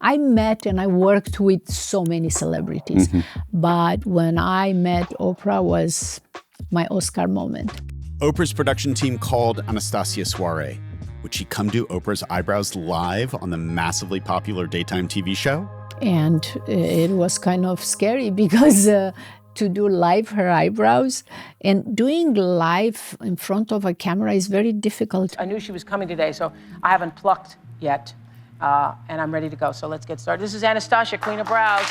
I met and I worked with so many celebrities, but when I met Oprah was my Oscar moment. Oprah's production team called Anastasia Soare. Would she come do Oprah's eyebrows live on the massively popular daytime TV show? And it was kind of scary because to do live her eyebrows and doing live in front of a camera is very difficult. I knew she was coming today, so I haven't plucked yet, and I'm ready to go. So let's get started. This is Anastasia, Queen of Brows.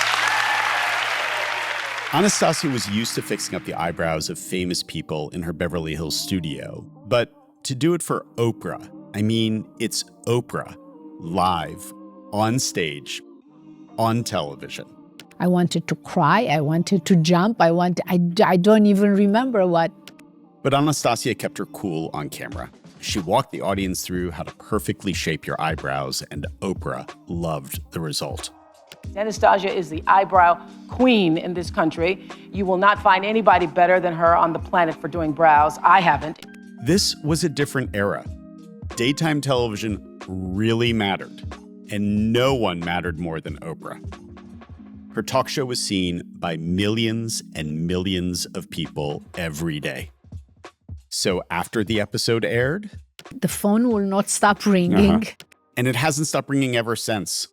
Anastasia was used to fixing up the eyebrows of famous people in her Beverly Hills studio. But to do it for Oprah, I mean, it's Oprah, live, on stage, on television. I wanted to cry, I wanted to jump, I don't even remember what. But Anastasia kept her cool on camera. She walked the audience through how to perfectly shape your eyebrows, and Oprah loved the result. Anastasia is the eyebrow queen in this country. You will not find anybody better than her on the planet for doing brows. I haven't. This was a different era. Daytime television really mattered, and no one mattered more than Oprah. Her talk show was seen by millions and millions of people every day. So after the episode aired, the phone will not stop ringing. And it hasn't stopped ringing ever since.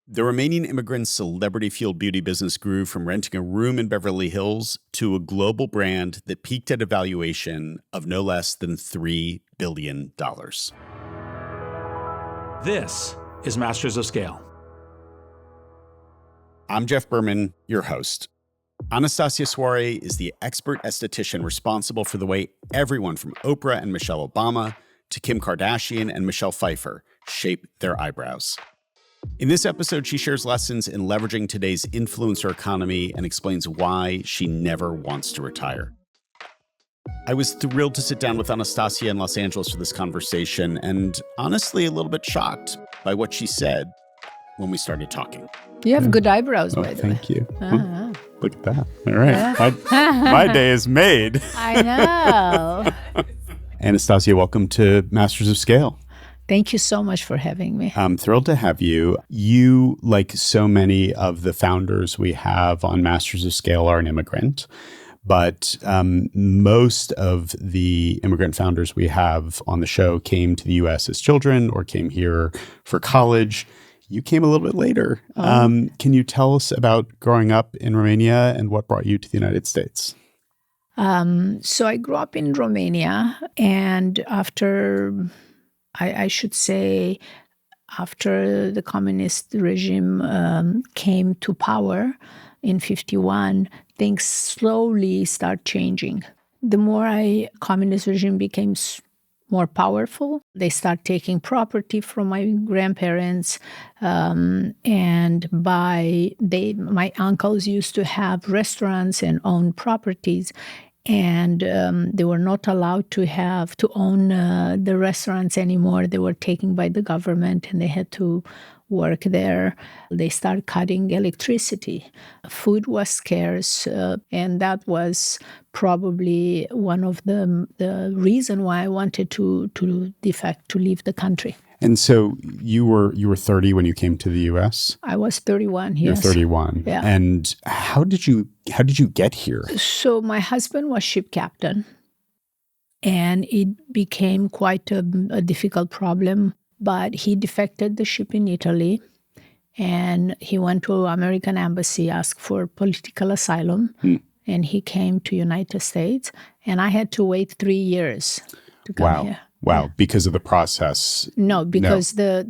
The Romanian immigrant's celebrity-fueled beauty business grew from renting a room in Beverly Hills to a global brand that peaked at a valuation of no less than $3 billion. This is Masters of Scale. I'm Jeff Berman, your host. Anastasia Soare is the expert esthetician responsible for the way everyone from Oprah and Michelle Obama to Kim Kardashian and Michelle Pfeiffer shape their eyebrows. In this episode, she shares lessons in leveraging today's influencer economy and explains why she never wants to retire. I was thrilled to sit down with Anastasia in Los Angeles for this conversation, and honestly a little bit shocked by what she said when we started talking. You have good eyebrows, by the way. Thank you. Look at that. All right. My day is made. I know. Anastasia, welcome to Masters of Scale. Thank you so much for having me. I'm thrilled to have you. You, like so many of the founders we have on Masters of Scale, are an immigrant. But most of the immigrant founders we have on the show came to the U.S. as children or came here for college. You came a little bit later. Can you tell us about growing up in Romania and what brought you to the United States? So I grew up in Romania, and after, I should say, after the communist regime came to power in 1951, things slowly start changing. The more communist regime became more powerful, they start taking property from my grandparents, and my uncles used to have restaurants and own properties, and they were not allowed to own the restaurants anymore. They were taken by the government, and they had to work there. They started cutting electricity. Food was scarce, and that was probably one of the reason why I wanted to defect, to leave the country. And so you were 30 when you came to the U.S.? I was 31, yes. You're 31. Yeah. And how did you get here? So my husband was ship captain, and it became quite a difficult problem. But he defected the ship in Italy, and he went to American embassy, asked for political asylum, and he came to United States, and I had to wait 3 years to come here. Wow, because of the process? No, because the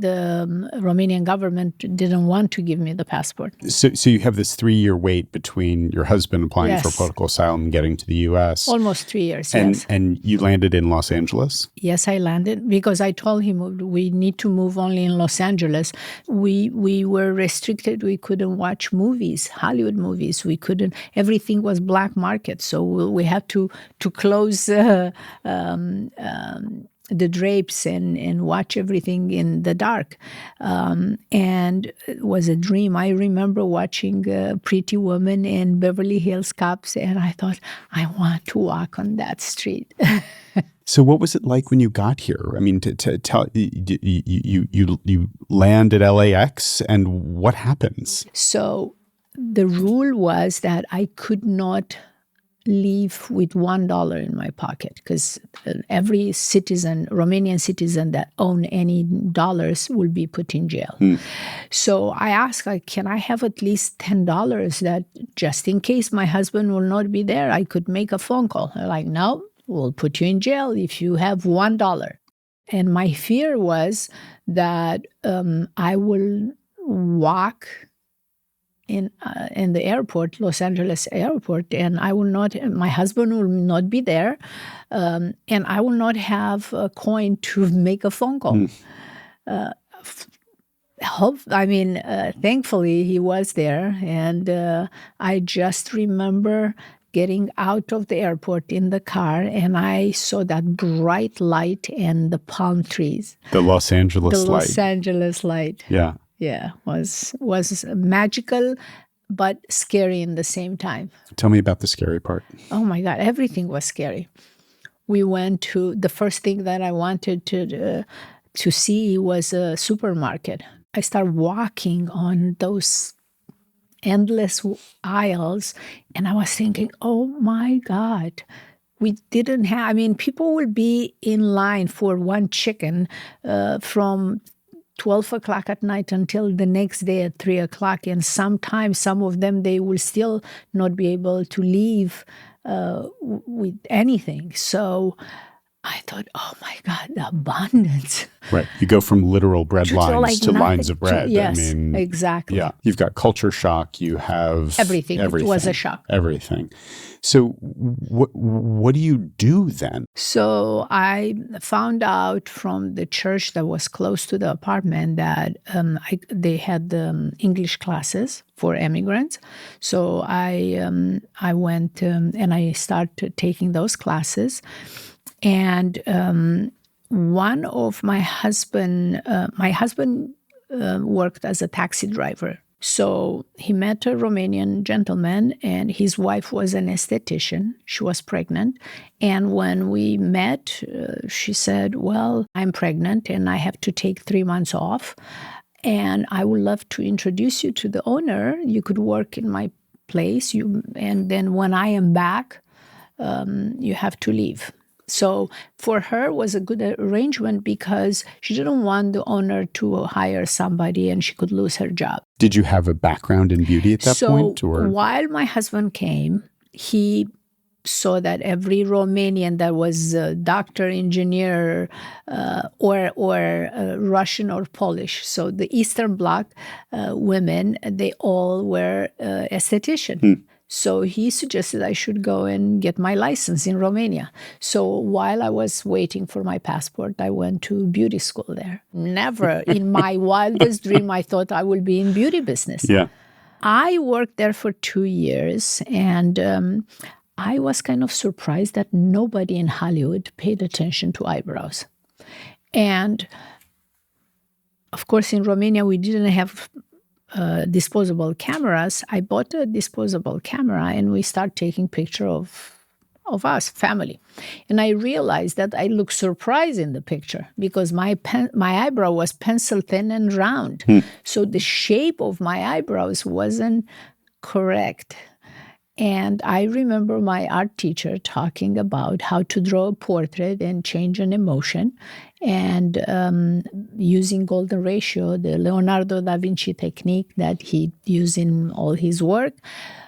Romanian government didn't want to give me the passport. So you have this 3-year wait between your husband applying for political asylum and getting to the U.S. Almost 3 years, yes. And you landed in Los Angeles? Yes, I landed because I told him we need to move only in Los Angeles. We were restricted. We couldn't watch movies, Hollywood movies. We couldn't. Everything was black market. So we had to close the drapes and watch everything in the dark. And it was a dream. I remember watching Pretty Woman in Beverly Hills Cops, and I thought, I want to walk on that street. So what was it like when you got here? I mean, to tell you land at LAX, and what happens? So the rule was that I could not leave with $1 in my pocket, because every citizen, Romanian citizen that own any dollars will be put in jail. So I asked, can I have at least $10 that just in case my husband will not be there, I could make a phone call? They're like, no, we'll put you in jail if you have $1. And my fear was that I will walk in the airport, Los Angeles airport, and I will not. My husband will not be there, and I will not have a coin to make a phone call. Thankfully he was there, and I just remember getting out of the airport in the car, and I saw that bright light and the palm trees. The Los Angeles light. Los Angeles light. Yeah. Yeah, was magical, but scary in the same time. Tell me about the scary part. Oh my God, everything was scary. We went to, the first thing that I wanted to see was a supermarket. I started walking on those endless aisles, and I was thinking, oh my God, we didn't have, people would be in line for one chicken from 12 o'clock at night until the next day at 3 o'clock. And sometimes some of them, they will still not be able to leave with anything. So I thought, oh my God, the abundance. Right. You go from literal bread lines to lines of bread. Yes, exactly. Yeah. You've got culture shock. You have everything. It was a shock. Everything. So what do you do then? So I found out from the church that was close to the apartment that they had English classes for immigrants. So I went and I started taking those classes. And one of my husband worked as a taxi driver. So he met a Romanian gentleman, and his wife was an esthetician. She was pregnant. And when we met, she said, well, I'm pregnant and I have to take 3 months off. And I would love to introduce you to the owner. You could work in my place. And then when I am back, you have to leave. So for her, it was a good arrangement because she didn't want the owner to hire somebody and she could lose her job. Did you have a background in beauty at that point? Or? While my husband came, he saw that every Romanian that was a doctor, engineer, or Russian or Polish, so the Eastern Bloc women, they all were esthetician. So he suggested I should go and get my license in Romania. So while I was waiting for my passport, I went to beauty school there. Never in my wildest dream I thought I would be in beauty business. Yeah. I worked there for 2 years, and I was kind of surprised that nobody in Hollywood paid attention to eyebrows. And of course, in Romania, we didn't have disposable cameras. I bought a disposable camera and we started taking picture of us, family. And I realized that I looked surprised in the picture because my eyebrow was pencil thin and round. So the shape of my eyebrows wasn't correct. And I remember my art teacher talking about how to draw a portrait and change an emotion, and using golden ratio, the Leonardo da Vinci technique that he used in all his work.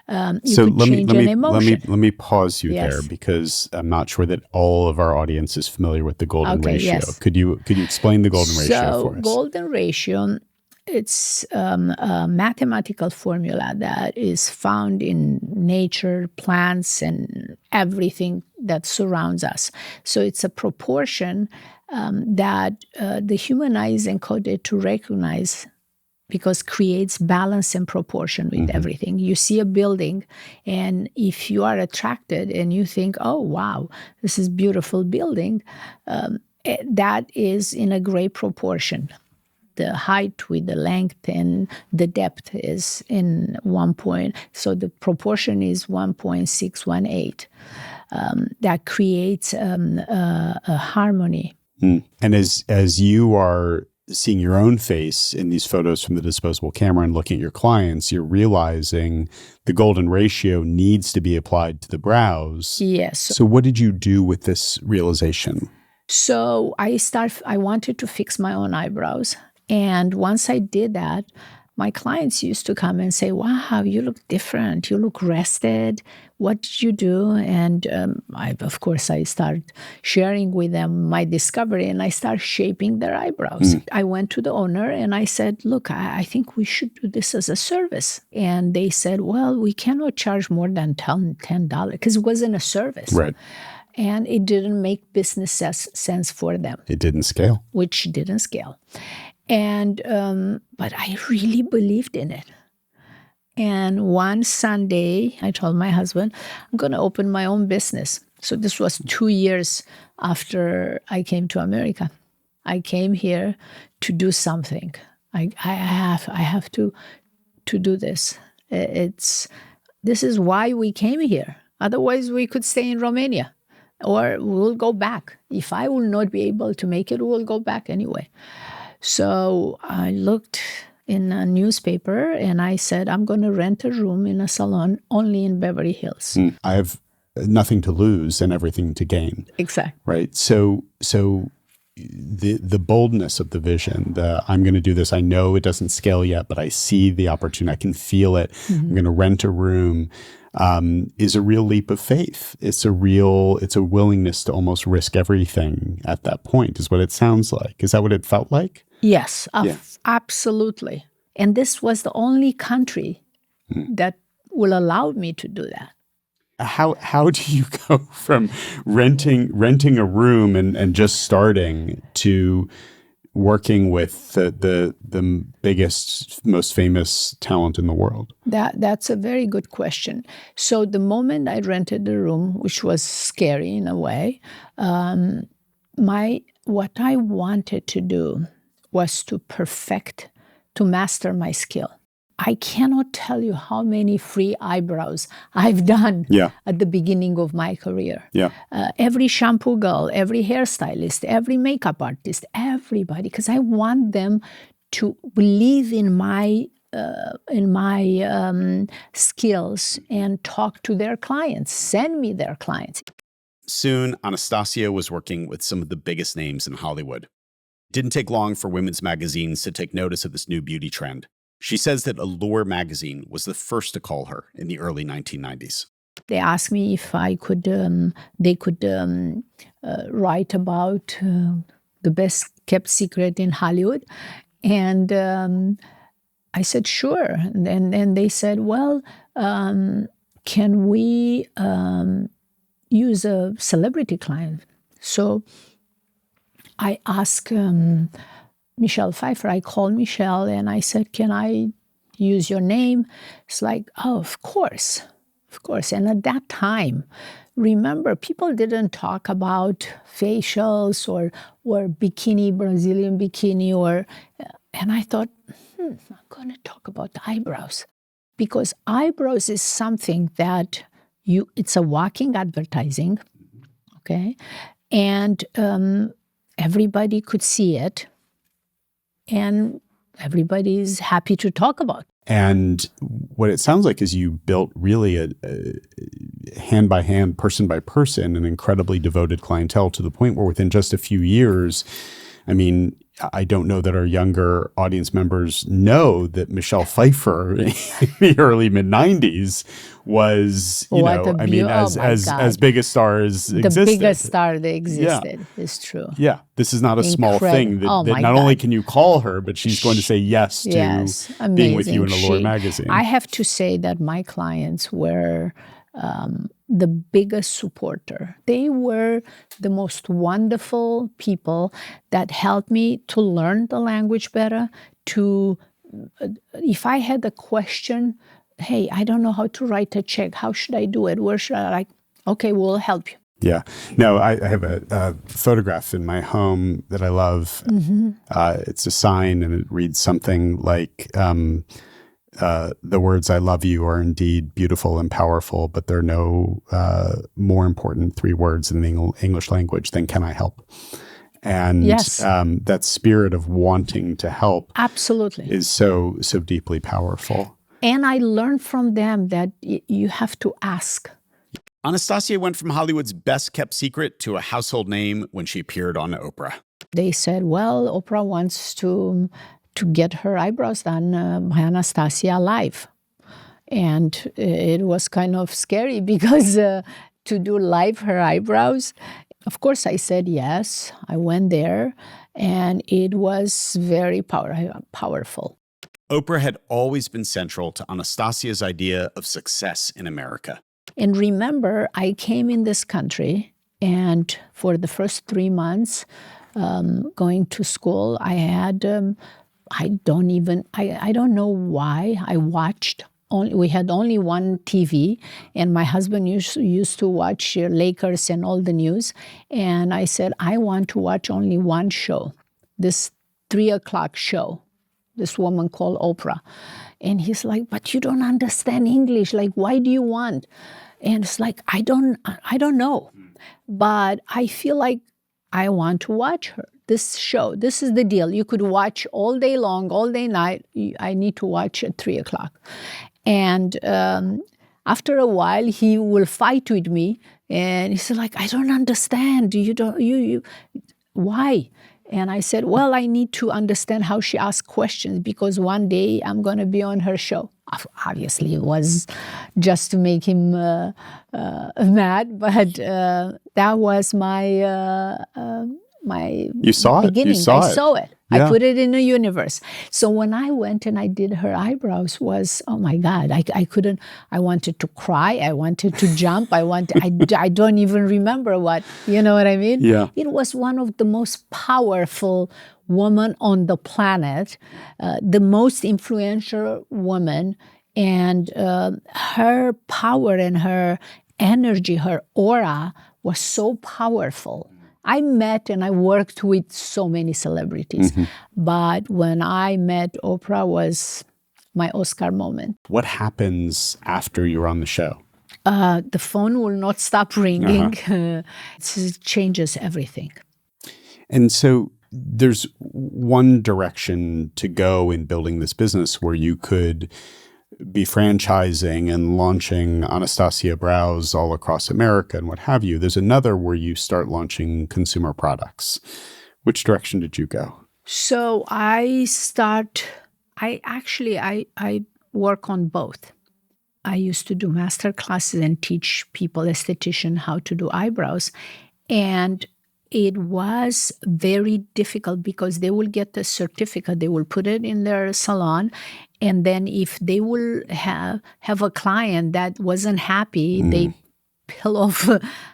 So let me pause you Yes. there, because I'm not sure that all of our audience is familiar with the golden ratio. Yes. Could you explain the golden ratio for us? Golden ratio, it's a mathematical formula that is found in nature, plants, and everything that surrounds us. So it's a proportion that the human eye is encoded to recognize, because creates balance and proportion with everything. You see a building, and if you are attracted and you think, oh, wow, this is beautiful building, That is in a great proportion. The height with the length and the depth is in 1 point. So the proportion is 1.618. That creates a harmony. And as you are seeing your own face in these photos from the disposable camera and looking at your clients, you're realizing the golden ratio needs to be applied to the brows. Yes. So what did you do with this realization? So I wanted to fix my own eyebrows. And once I did that, my clients used to come and say, wow, you look different. You look rested. What did you do? And of course, I started sharing with them my discovery, and I started shaping their eyebrows. I went to the owner and I said, look, I think we should do this as a service. And they said, well, we cannot charge more than $10 because it wasn't a service. Right. And it didn't make business sense for them. It didn't scale. Which didn't scale. And but I really believed in it. And one Sunday, I told my husband, I'm going to open my own business. So this was 2 years after I came to America. I came here to do something. I have to do this. This is why we came here. Otherwise, we could stay in Romania. Or we'll go back. If I will not be able to make it, we'll go back anyway. So I looked in a newspaper and I said, I'm going to rent a room in a salon only in Beverly Hills. I have nothing to lose and everything to gain. Exactly. Right. So the boldness of the vision, I'm going to do this. I know it doesn't scale yet, but I see the opportunity. I can feel it. I'm going to rent a room. Is a real leap of faith. It's a willingness to almost risk everything at that point, is what it sounds like. Is that what it felt like? Yes, absolutely. And this was the only country that will allow me to do that. How do you go from renting a room and just starting to working with the biggest, most famous talent in the world? That's a very good question. So the moment I rented the room, which was scary in a way, what I wanted to do was to master my skill. I cannot tell you how many free eyebrows I've done at the beginning of my career. Every shampoo girl, every hairstylist, every makeup artist, everybody, because I want them to believe in my skills and talk to their clients, send me their clients. Soon, Anastasia was working with some of the biggest names in Hollywood. It didn't take long for women's magazines to take notice of this new beauty trend. She says that Allure magazine was the first to call her in the early 1990s. They asked me if I could, they could write about the best kept secret in Hollywood. And I said, sure. And then they said, well, can we use a celebrity client? So I asked Michelle Pfeiffer. I called Michelle and I said, can I use your name? It's like, oh, of course. And at that time, remember, people didn't talk about facials or bikini, Brazilian bikini, and I thought, I'm going to talk about the eyebrows. Because eyebrows is something that it's a walking advertising, okay? And everybody could see it. And everybody's happy to talk about. And what it sounds like is you built really a hand by hand, person by person, an incredibly devoted clientele to the point where within just a few years, I mean, I don't know that our younger audience members know that Michelle Pfeiffer in the early mid-90s was, as big a star as existed. The biggest star that existed is true. Yeah. This is not a small thing that not only can you call her, but she's going to say yes to being with you in Allure magazine. I have to say that my clients were the biggest supporter. They were the most wonderful people that helped me to learn the language better, if I had a question, hey, I don't know how to write a check. How should I do it? Where should I okay, we'll help you. Yeah. No, I have a photograph in my home that I love. It's a sign, and it reads something like, the words "I love you" are indeed beautiful and powerful, but there are no more important three words in the English language than "Can I help?" And Yes. That spirit of wanting to help Absolutely is so deeply powerful. And I learned from them that you have to ask. Anastasia went from Hollywood's best-kept secret to a household name when she appeared on Oprah. They said, well, Oprah wants to get her eyebrows done by Anastasia live. And it was kind of scary because to do live her eyebrows, of course I said yes. I went there, and it was very powerful. Oprah had always been central to Anastasia's idea of success in America. And remember, I came in this country, and for the first 3 months going to school, I had, I don't know why, I watched. We had only one TV, and my husband used to watch Lakers and all the news. And I said, I want to watch only one show, this 3 o'clock show, this woman called Oprah. And he's like, but you don't understand English. Like, why do you want? And it's like, I don't know. But I feel like I want to watch her. This show, this is the deal. You could watch all day long, all day night. I need to watch at 3 o'clock. And after a while, he will fight with me. And he's like, I don't understand. Why? And I said, well, I need to understand how she asks questions, because one day I'm going to be on her show. Obviously, it was just to make him mad, but that was my You saw beginning. it. You saw I it. saw it. Yeah. I put it in the universe. So when I went and I did her eyebrows, was, oh my God, I couldn't. I wanted to cry. I wanted to jump. I don't even remember what. You know what I mean? Yeah. It was one of the most powerful women on the planet, the most influential woman, and her power and her energy, her aura was so powerful. I met and I worked with so many celebrities, but when I met Oprah was my Oscar moment. What happens after you're on the show? The phone will not stop ringing. It changes everything. And so there's one direction to go in building this business where you could be franchising and launching Anastasia Brows all across America and what have you. There's another where you start launching consumer products. Which direction did you go? So I work on both. I used to do master classes and teach people, esthetician, how to do eyebrows. And it was very difficult because they will get the certificate, they will put it in their salon, and then if they will have a client that wasn't happy, they peel off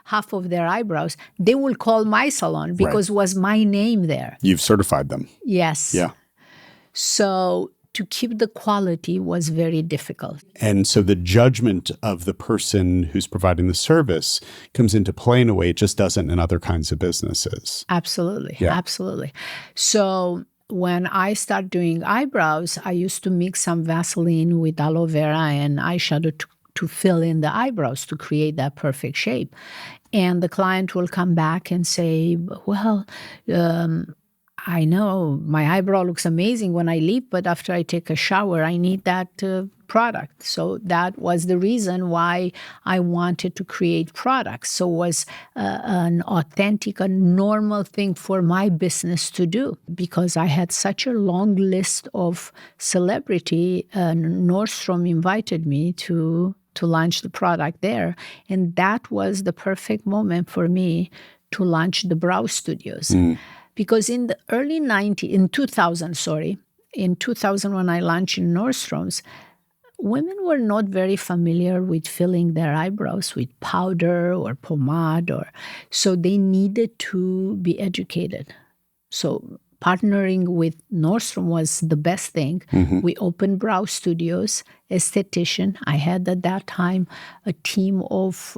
half of their eyebrows, they will call my salon because was my name there. You've certified them. Yes. Yeah. So to keep the quality was very difficult. And so the judgment of the person who's providing the service comes into play in a way it just doesn't in other kinds of businesses. Absolutely. Yeah. Absolutely. So when I started doing eyebrows, I used to mix some Vaseline with aloe vera and eyeshadow to fill in the eyebrows to create that perfect shape. And the client will come back and say, well, I know my eyebrow looks amazing when I leave, but after I take a shower, I need that product. So that was the reason why I wanted to create products. So it was an authentic, a normal thing for my business to do, because I had such a long list of celebrity. Nordstrom invited me to launch the product there. And that was the perfect moment for me to launch the brow studios. Because in the early 90s, in 2000 when I launched in Nordstrom's, women were not very familiar with filling their eyebrows with powder or pomade, so they needed to be educated. So partnering with Nordstrom was the best thing. We opened brow studios, esthetician. I had at that time a team of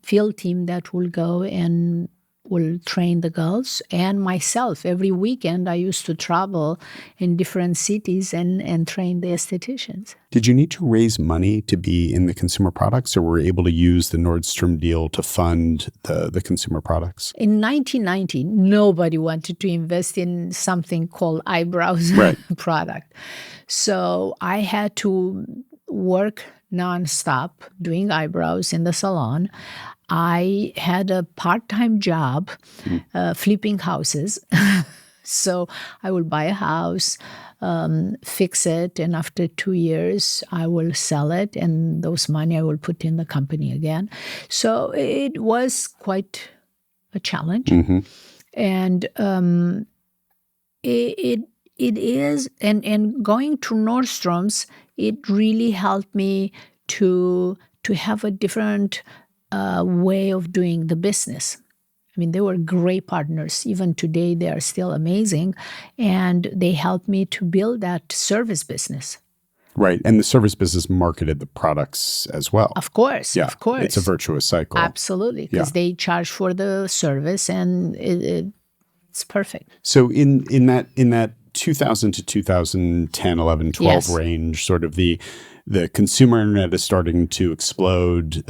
field team that will go and will train the girls, and myself. Every weekend I used to travel in different cities and train the estheticians. Did you need to raise money to be in the consumer products, or were you able to use the Nordstrom deal to fund the consumer products? In 1990, nobody wanted to invest in something called eyebrows product. So I had to work nonstop doing eyebrows in the salon. I had a part-time job flipping houses. So I will buy a house, fix it, and after 2 years, I will sell it, and those money I will put in the company again. So it was quite a challenge. And it is, and going to Nordstrom's, it really helped me to have a different way of doing the business. I mean, they were great partners. Even today, they are still amazing. And they helped me to build that service business. Right. And the service business marketed the products as well. Of course. Yeah, of course. It's a virtuous cycle. Absolutely. Because they charge for the service, and it's perfect. So in that 2000 to 2010, 11, 12 range, sort of the consumer internet is starting to explode.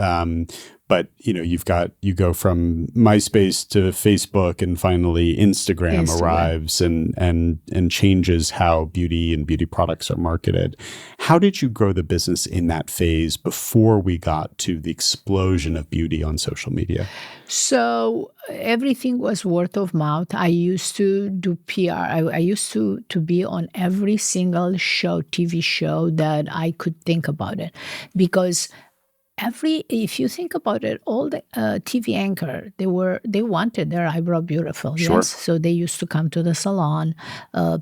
But you go from MySpace to Facebook, and finally Instagram arrives and changes how beauty and beauty products are marketed. How did you grow the business in that phase before we got to the explosion of beauty on social media? So everything was word of mouth. I used to do PR. I used to be on every single show, TV show that I could think about it, because if you think about it, all the TV anchor, they wanted their eyebrow beautiful. Sure. Yes, so they used to come to the salon,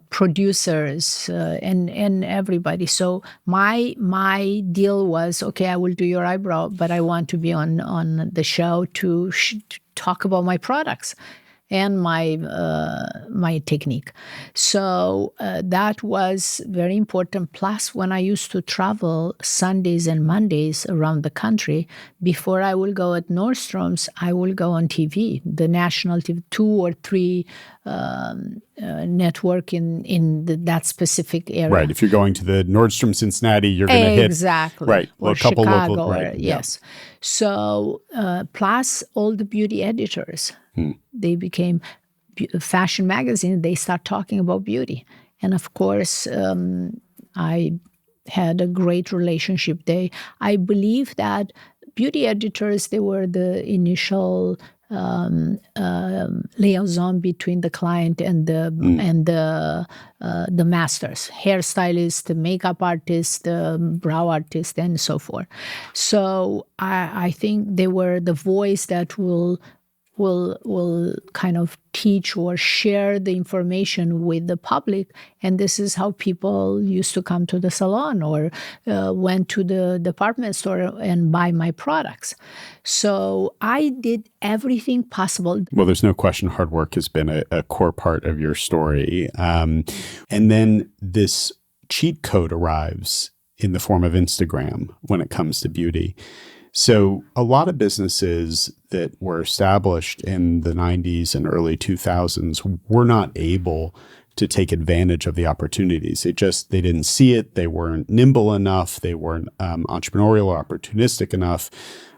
producers and everybody. So my deal was, okay, I will do your eyebrow, but I want to be on the show to talk about my products and my technique. So that was very important. Plus, when I used to travel Sundays and Mondays around the country, before I will go at Nordstrom's, I will go on TV, the national TV, 2 or 3 network in that specific area. Right. If you're going to the Nordstrom Cincinnati, you're going to hit. Exactly. Right. Or a couple Chicago. local. Right. Yes. So plus all the beauty editors. They became fashion magazine. They start talking about beauty. And of course, I had a great relationship. I believe that beauty editors, they were the initial liaison between the client and the masters, hairstylist, the makeup artist, the brow artist, and so forth. So I think they were the voice that will kind of teach or share the information with the public. And this is how people used to come to the salon or went to the department store and buy my products. So I did everything possible. Well, there's no question hard work has been a core part of your story. And then this cheat code arrives in the form of Instagram when it comes to beauty. So a lot of businesses that were established in the 90s and early 2000s were not able to take advantage of the opportunities. They didn't see it. They weren't nimble enough. They weren't entrepreneurial or opportunistic enough.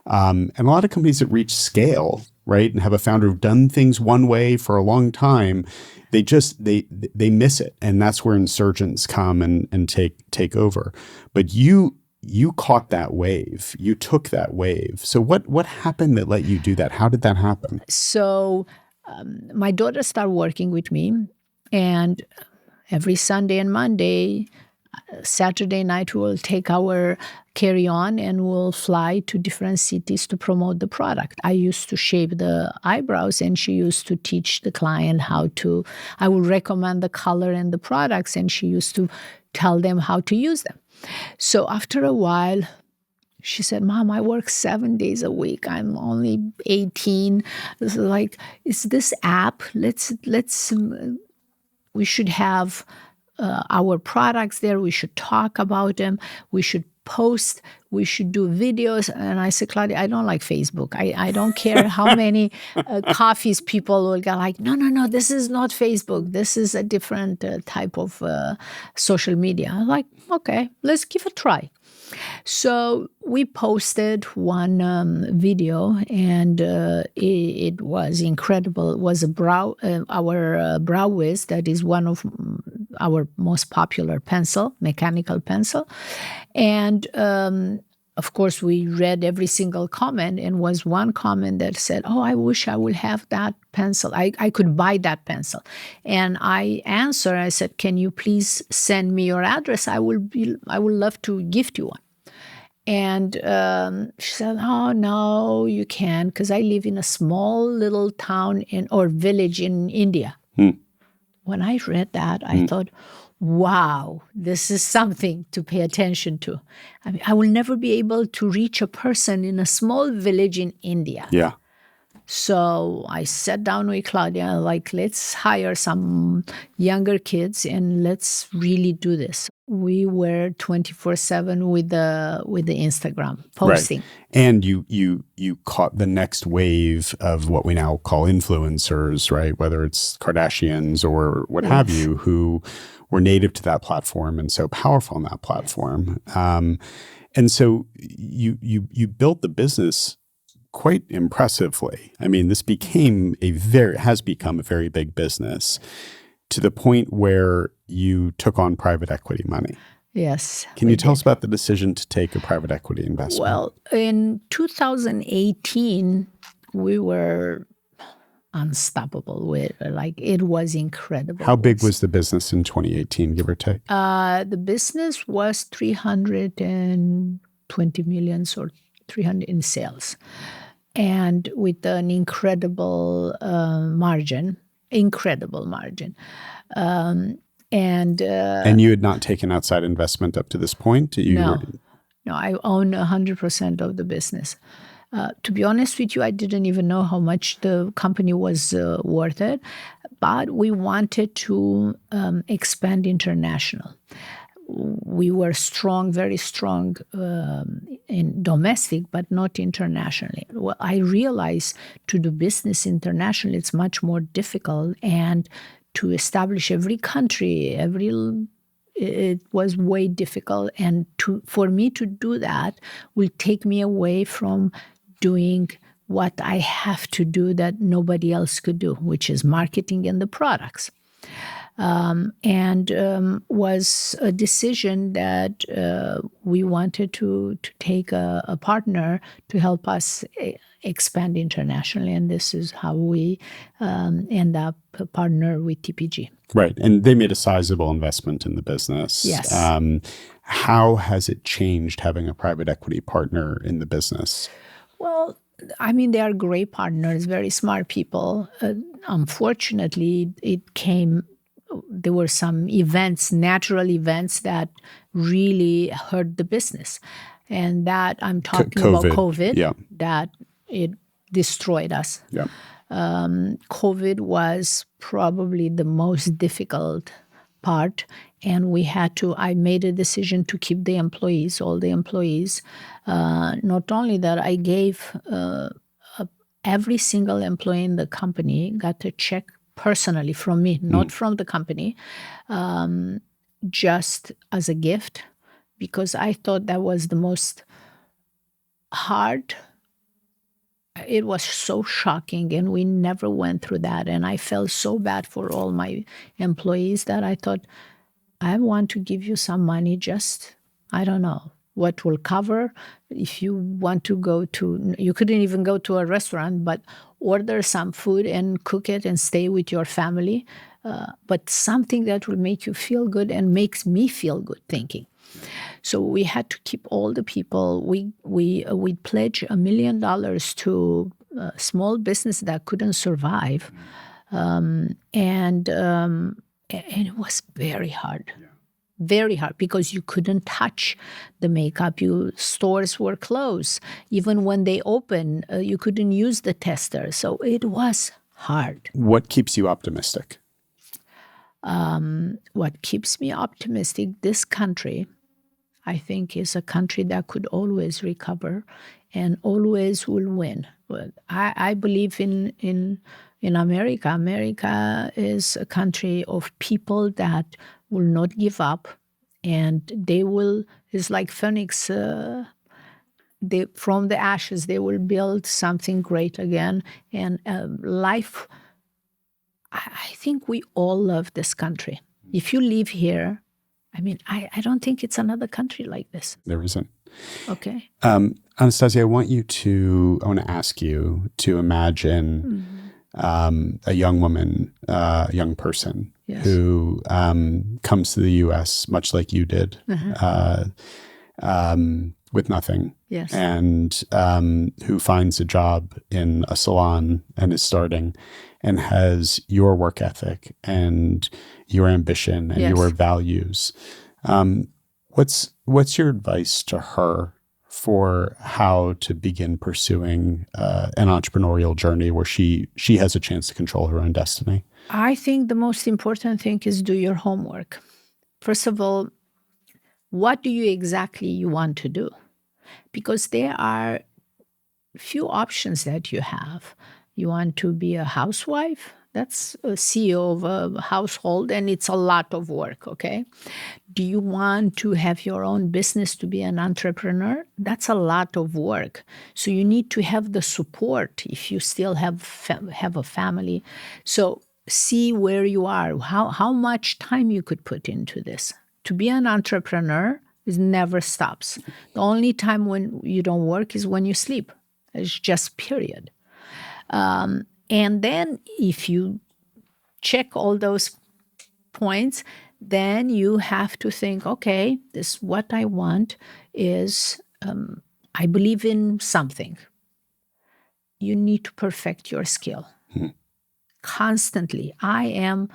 And a lot of companies that reach scale, right, and have a founder who've done things one way for a long time, they miss it. And that's where insurgents come and take over. But you caught that wave. You took that wave. So what happened that let you do that? How did that happen? So my daughter started working with me, and every Sunday and Monday, Saturday night, we'll take our carry-on and we'll fly to different cities to promote the product. I used to shave the eyebrows, and she used to teach the client I would recommend the color and the products, and she used to tell them how to use them. So after a while, she said, "Mom, I work 7 days a week. I'm only 18. This is like, is this app? Let's we should have our products there. We should talk about them. We should post. We should do videos. And I said, Claudia, I don't like Facebook. I don't care how many coffees people will get. Like, no, this is not Facebook. This is a different type of social media. I'm like, okay, let's give it a try. So we posted one video, and it was incredible. It was our Brow Wiz, that is one of our most popular mechanical pencil. And of course, we read every single comment, and was one comment that said, oh, I wish I would have that pencil. I could buy that pencil. And I answered, I said, can you please send me your address? I would love to gift you one. And she said, oh, no, you can't, because I live in a small little town or village in India. When I read that, I thought, wow, this is something to pay attention to. I mean, I will never be able to reach a person in a small village in India. Yeah. So I sat down with Claudia, like, let's hire some younger kids and let's really do this. We were 24/7 with the Instagram posting. Right. And you caught the next wave of what we now call influencers, right? Whether it's Kardashians or what have you, who were native to that platform and so powerful on that platform. And so you built the business quite impressively. I mean, this has become a very big business, to the point where you took on private equity money. Yes. Can you tell us about the decision to take a private equity investment? Well, in 2018, we were unstoppable. It was incredible. How big was the business in 2018, give or take? The business was 320 million or 300 in sales, and with an incredible margin. And you had not taken outside investment up to this point? No, I own 100% of the business. To be honest with you, I didn't even know how much the company was worth it, but we wanted to expand international. We were strong, very strong in domestic, but not internationally. Well, I realized to do business internationally, it's much more difficult, and to establish every country, it was way difficult. And for me to do that will take me away from doing what I have to do that nobody else could do, which is marketing and the products. Was a decision that we wanted to take a partner to help us expand internationally, and this is how we end up a partner with TPG. Right, and they made a sizable investment in the business. Yes. How has it changed having a private equity partner in the business? Well, I mean, they are great partners, very smart people. Unfortunately, there were some natural events that really hurt the business. And that I'm talking about COVID, that it destroyed us. Yeah. COVID was probably the most difficult part. And I made a decision to keep all the employees. Not only that, I gave every single employee in the company got a check personally from me, not from the company, just as a gift, because I thought that was the most hard. It was so shocking, and we never went through that. And I felt so bad for all my employees that I thought, I want to give you some money, just, I don't know what will cover. If you want to you couldn't even go to a restaurant, but order some food and cook it and stay with your family. But something that will make you feel good and makes me feel good thinking. So we had to keep all the people. We pledged $1 million to a small business that couldn't survive. And it was very hard. Very hard, because you couldn't touch the makeup. Stores were closed. Even when they opened, you couldn't use the tester. So it was hard. What keeps you optimistic? What keeps me optimistic, this country, I think, is a country that could always recover and always will win. But I believe in America. America is a country of people that will not give up, and they will. It's like Phoenix. From the ashes, they will build something great again. And life. I think we all love this country. If you live here, I mean, I don't think it's another country like this. There isn't. Okay. Anastasia, I want to ask you to imagine a young woman, a young person who comes to the U.S. much like you did, with nothing, and who finds a job in a salon and is starting and has your work ethic and your ambition and your values. What's your advice to her for how to begin pursuing an entrepreneurial journey where she has a chance to control her own destiny? I think the most important thing is do your homework. First of all, what do you exactly want to do? Because there are few options that you have. You want to be a housewife? That's a CEO of a household, and it's a lot of work, okay? Do you want to have your own business to be an entrepreneur? That's a lot of work. So you need to have the support if you still have a family. So see where you are, how much time you could put into this. To be an entrepreneur, it never stops. The only time when you don't work is when you sleep. It's just period. And then if you check all those points, then you have to think, okay, this what I want is, I believe in something. You need to perfect your skill. Constantly. I am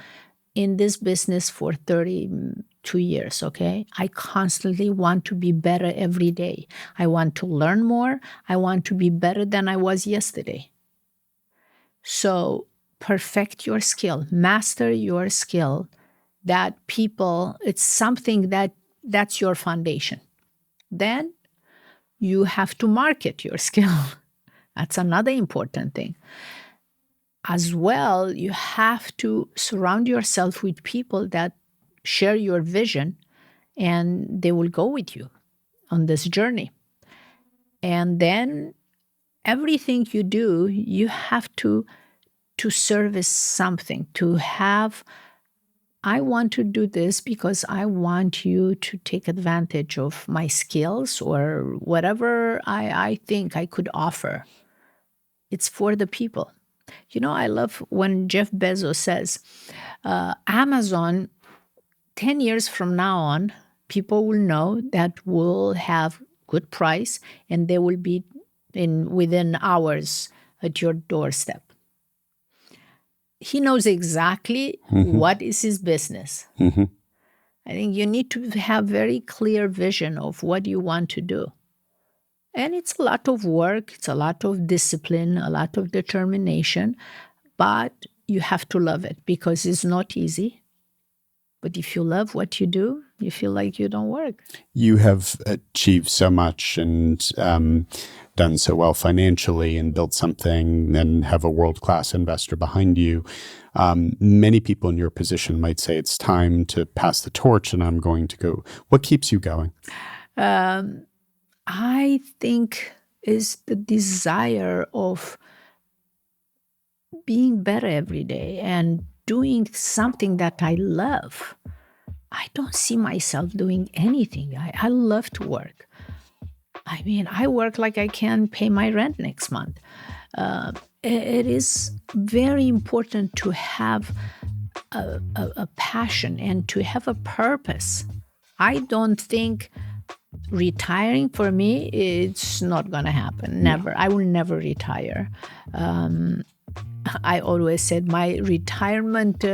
in this business for 32 years, okay? I constantly want to be better every day. I want to learn more. I want to be better than I was yesterday. So perfect your skill, master your skill, that people, it's something that's your foundation. Then you have to market your skill. That's another important thing. As well, you have to surround yourself with people that share your vision, and they will go with you on this journey. And then everything you do, you have to service something, to have, I want to do this because I want you to take advantage of my skills or whatever I think I could offer. It's for the people. You know, I love when Jeff Bezos says, Amazon, 10 years from now on, people will know that we'll have good price and they will be within hours at your doorstep. He knows exactly what is his business. I think you need to have very clear vision of what you want to do. And it's a lot of work, it's a lot of discipline, a lot of determination, but you have to love it because it's not easy. But if you love what you do, you feel like you don't work. You have achieved so much and done so well financially and built something and have a world-class investor behind you. Many people in your position might say it's time to pass the torch and I'm going to go. What keeps you going? I think is the desire of being better every day and doing something that I love. I don't see myself doing anything. I love to work. I mean, I work like I can pay my rent next month. It is very important to have a passion and to have a purpose. I don't think retiring for me, it's not going to happen. Never. I will never retire. I always said my retirement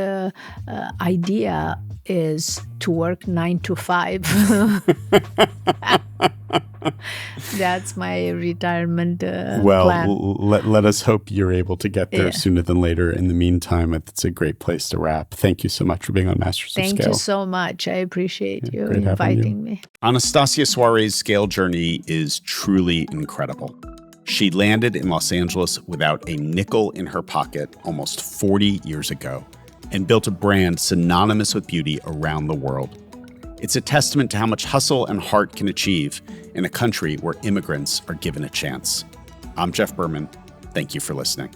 idea is to work 9 to 5. That's my retirement plan. Let us hope you're able to get there sooner than later. In the meantime, it's a great place to wrap. Thank you so much for being on Masters of Scale. Thank you so much. I appreciate you inviting me. Anastasia Soare's scale journey is truly incredible. She landed in Los Angeles without a nickel in her pocket almost 40 years ago and built a brand synonymous with beauty around the world. It's a testament to how much hustle and heart can achieve in a country where immigrants are given a chance. I'm Jeff Berman. Thank you for listening.